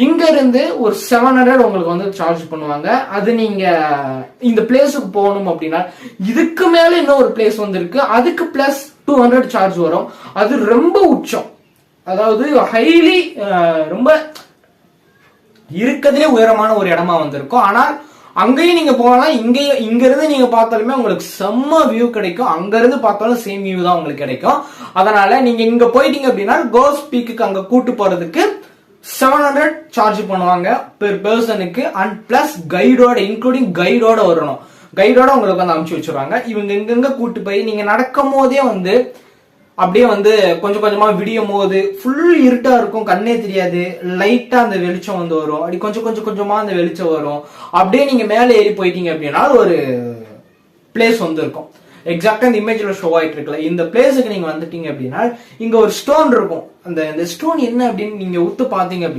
இங்க இருந்து ஒரு 700 உங்களுக்கு வந்து சார்ஜ் பண்ணுவாங்க. அது நீங்க இந்த பிளேஸுக்கு போகணும் அப்படின்னா, இதுக்கு மேல இன்னும் ஒரு பிளேஸ் வந்து இருக்கு, அதுக்கு பிளஸ் 200 சார்ஜ் வரும். அது ரொம்ப உச்சம், அதாவது ஹைலி ரொம்ப இருக்கிறதுலே உயரமான ஒரு இடமா வந்திருக்கும். ஆனால் அங்கேயும் நீங்க போகலாம். இங்க இருந்து நீங்க பார்த்தாலுமே உங்களுக்கு செம்ம வியூ கிடைக்கும். அங்க இருந்து பார்த்தாலும் சேம் வியூ தான் உங்களுக்கு கிடைக்கும். அதனால நீங்க இங்க போயிட்டீங்க அப்படின்னா கோஸ் பீக்கு அங்க கூட்டு போறதுக்கு 700 சார்ஜ் பண்ணுவாங்க பெர் பர்சனுக்கு. அண்ட் பிளஸ் கைடோட, இன்க்ளூடிங் கைடோட வரணும். கைடோட உங்களுக்கு வந்து அனுப்பிச்சு வச்சிருவாங்க. இவங்க எங்கெங்க கூட்டு போய் நீங்க நடக்கும் போதே வந்து அப்படியே வந்து கொஞ்சம் கொஞ்சமா விடியும் போது ஃபுல் இருட்டா இருக்கும், கண்ணே தெரியாது, லைட்டா அந்த வெளிச்சம் வந்து வரும். அப்படி கொஞ்சம் கொஞ்சமா அந்த வெளிச்சம் வரும். அப்படியே நீங்க மேலே ஏறி போயிட்டீங்க அப்படின்னா ஒரு பிளேஸ் வந்து இருக்கும். எக்ஸாக்டா இந்த இமேஜ்ல ஷோ ஆயிட்டு இருக்குல்ல, இந்த பிளேஸுக்கு நீங்க வந்துட்டீங்க அப்படின்னா இங்க ஒரு ஸ்டோன் இருக்கும். அந்த ஸ்டோன் என்ன அப்படின்னு நீங்க உத்து பாத்தீங்க அப்படின்னா